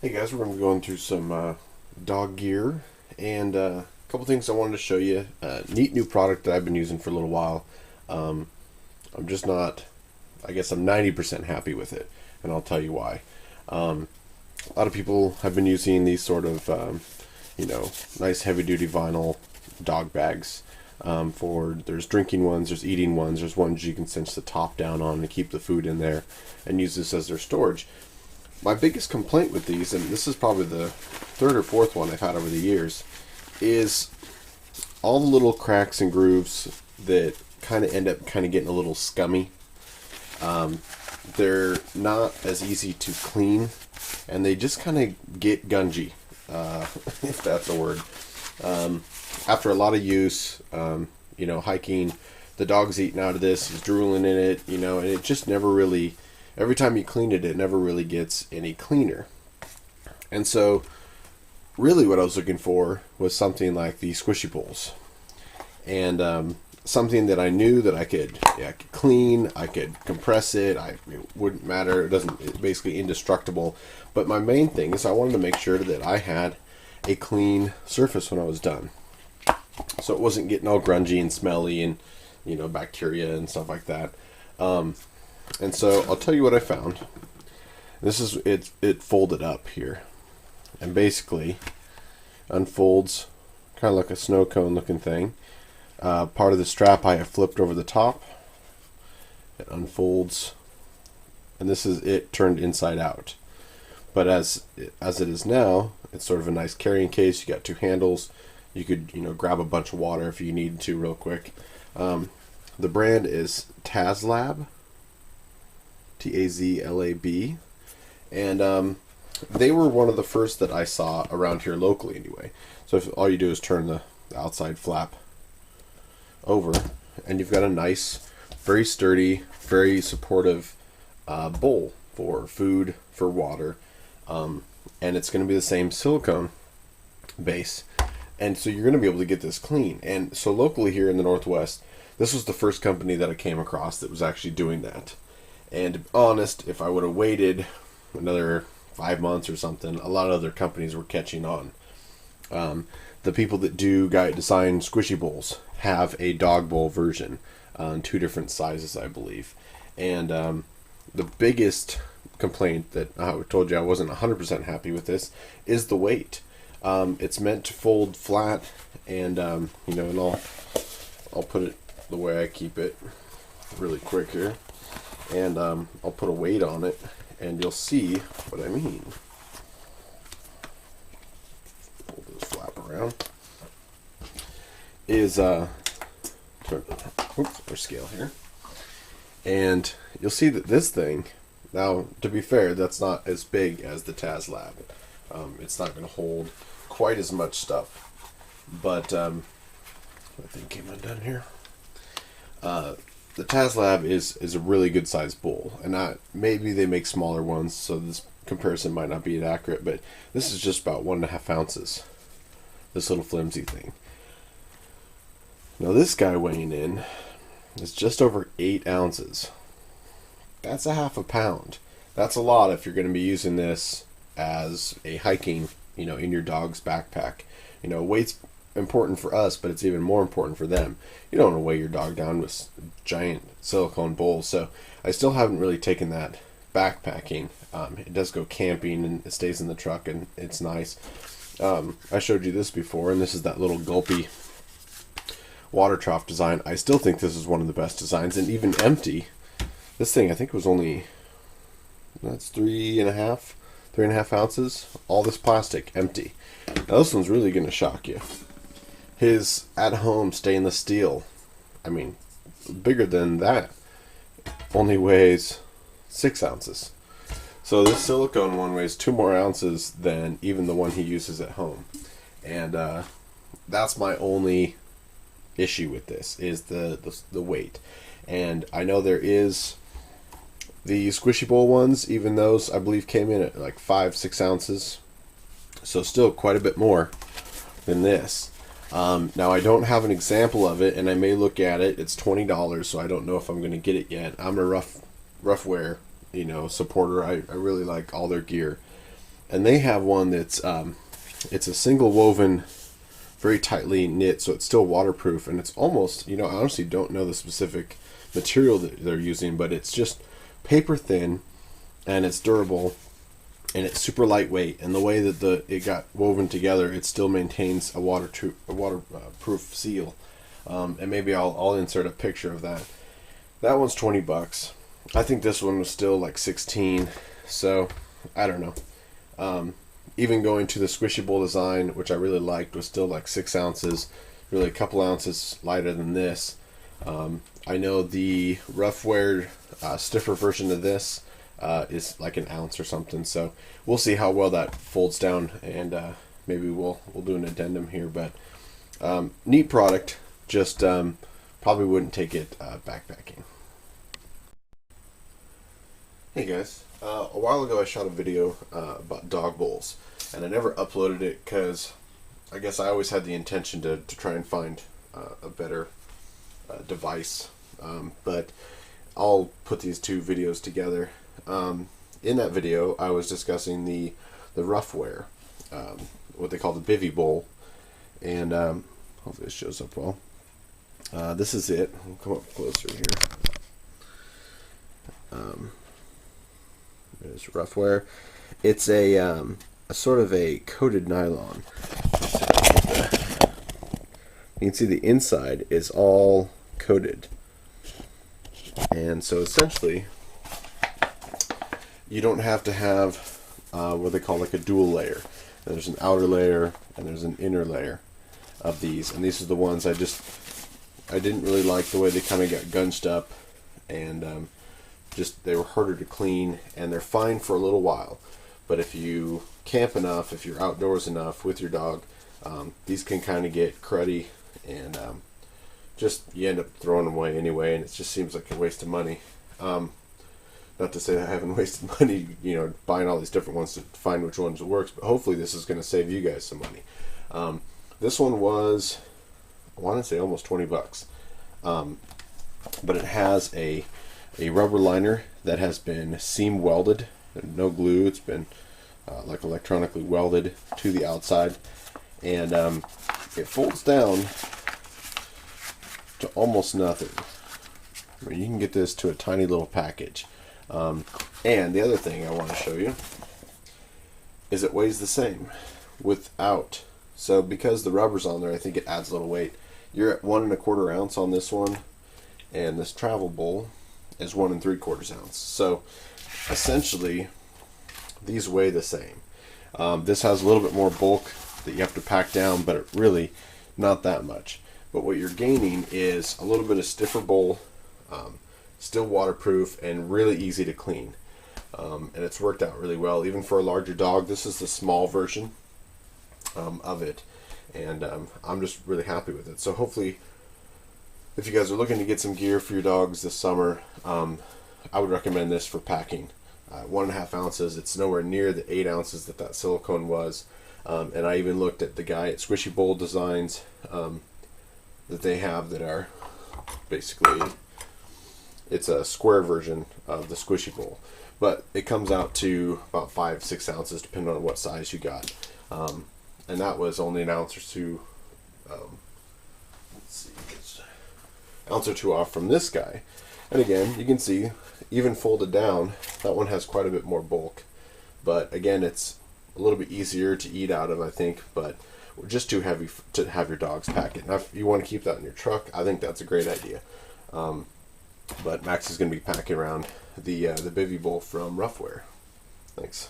Hey guys, we're going to be going through some dog gear and a couple things I wanted to show you. Neat new product that I've been using for a little while. Um, I'm just not, I guess I'm 90% happy with it, and I'll tell you why. A lot of people have been using these sort of, nice heavy duty vinyl dog bags. There's drinking ones, there's eating ones, there's ones you can cinch the top down on to keep the food in there and use this as their storage. My biggest complaint with these, and this is probably the third or fourth one I've had over the years, is all the little cracks and grooves that kind of end up kind of getting a little scummy. They're not as easy to clean, and they just kind of get gungy, if that's a word. After a lot of use, hiking, the dog's eating out of this, he's drooling in it, and it just never really, every time you clean it, it never really gets any cleaner. And so, really what I was looking for was something like the squishy bowls. And something that I knew that I could clean, I could compress it, it wouldn't matter, it's basically indestructible. But my main thing is I wanted to make sure that I had a clean surface when I was done. So it wasn't getting all grungy and smelly and, bacteria and stuff like that. And so I'll tell you what I found. This is it folded up here, and basically unfolds kind of like a snow cone looking thing. Part of the strap I have flipped over the top. It unfolds, and this is it turned inside out. But as it is now, it's sort of a nice carrying case. You got two handles. You could grab a bunch of water if you needed to real quick. The brand is Tazlab. Tazlab, and they were one of the first that I saw around here locally anyway. So if all you do is turn the outside flap over, and you've got a nice, very sturdy, very supportive bowl for food, for water, and it's going to be the same silicone base, and so you're going to be able to get this clean. And so locally here in the Northwest, this was the first company that I came across that was actually doing that. And to be honest, if I would have waited another 5 months or something, a lot of other companies were catching on. The people that do design squishy bowls have a dog bowl version in two different sizes, I believe. And the biggest complaint that I told you I wasn't 100% happy with this is the weight. It's meant to fold flat, and and I'll put it the way I keep it really quick here. And I'll put a weight on it, and you'll see what I mean. Pull this flap around. Turn our scale here, and you'll see that this thing. Now, to be fair, that's not as big as the Tazlab. It's not going to hold quite as much stuff, but I think came undone here. The Tazlab is a really good sized bowl, and maybe they make smaller ones, so this comparison might not be accurate, but this is just about 1.5 ounces, this little flimsy thing. Now this guy weighing in is just over 8 ounces. That's a half a pound. That's a lot if you're going to be using this as a hiking, in your dog's backpack. Weight's important for us, but it's even more important for them. You don't want to weigh your dog down with giant silicone bowls. So I still haven't really taken that backpacking. It does go camping, and it stays in the truck, and it's nice. I showed you this before, and this is that little gulpy water trough design. I still think this is one of the best designs, and even empty. This thing, I think, was only, that's 3.5 ounces. All this plastic, empty. Now this one's really going to shock you. His at-home stainless steel, bigger than that, only weighs 6 ounces. So this silicone one weighs 2 more ounces than even the one he uses at home. And that's my only issue with this, is the weight. And I know there is the squishy bowl ones, even those I believe came in at like 5-6 ounces. So still quite a bit more than this. Now I don't have an example of it, and I may look at it. It's $20, so I don't know if I'm going to get it yet. I'm a Ruff supporter. I really like all their gear, and they have one that's it's a single woven, very tightly knit, so it's still waterproof, and it's almost, I honestly don't know the specific material that they're using, but it's just paper thin, and it's durable, and it's super lightweight, and the way that it got woven together, it still maintains a waterproof seal. And maybe I'll insert a picture of that. That one's $20. I think this one was still like 16, so I don't know. Even going to the squishy bowl design, which I really liked, was still like 6 ounces, really a couple ounces lighter than this. I know the Ruff stiffer version of this is like an ounce or something, so we'll see how well that folds down, and maybe we'll do an addendum here. But neat product, just probably wouldn't take it backpacking. Hey guys, a while ago I shot a video about dog bowls, and I never uploaded it because I guess I always had the intention to try and find a better device, but I'll put these two videos together. In that video I was discussing the Ruff, what they call the Bivy bowl, and hopefully this shows up well. This is it. I'll come up closer here. There's Ruff. It's a sort of a coated nylon. You can see the inside is all coated, and so essentially you don't have to have what they call like a dual layer. There's an outer layer and there's an inner layer of these, and these are the ones I didn't really like the way they kind of got gunched up, and they were harder to clean, and they're fine for a little while, but if you camp enough, if you're outdoors enough with your dog, these can kind of get cruddy, and just you end up throwing them away anyway, and it just seems like a waste of money. Not to say that I haven't wasted money, buying all these different ones to find which ones works, but hopefully this is going to save you guys some money. This one was, I want to say, almost $20, but it has a rubber liner that has been seam welded, no glue. It's been like electronically welded to the outside, and it folds down to almost nothing. I mean, you can get this to a tiny little package. And the other thing I want to show you is it weighs the same without. So because the rubber's on there, I think it adds a little weight. You're at 1 1/4 ounce on this one, and this travel bowl is 1 3/4 ounce. So essentially these weigh the same. This has a little bit more bulk that you have to pack down, but it really not that much. But what you're gaining is a little bit of stiffer bowl, still waterproof and really easy to clean, and it's worked out really well even for a larger dog. This is the small version of it, and I'm just really happy with it. So hopefully, if you guys are looking to get some gear for your dogs this summer, I would recommend this for packing. 1 1/2 ounces. It's nowhere near the 8 ounces that silicone was, and I even looked at the guy at Squishy Bowl Designs that they have that are basically, it's a square version of the Squishy Bowl, but it comes out to about 5 6 ounces depending on what size you got, and that was only an ounce or two. Let's see, it's an ounce or two off from this guy. And again, you can see, even folded down, that one has quite a bit more bulk, but again, it's a little bit easier to eat out of, I think, but just too heavy to have your dogs pack it. Now if you want to keep that in your truck, I think that's a great idea. But Max is going to be packing around the Bivy bowl from Ruff. Thanks.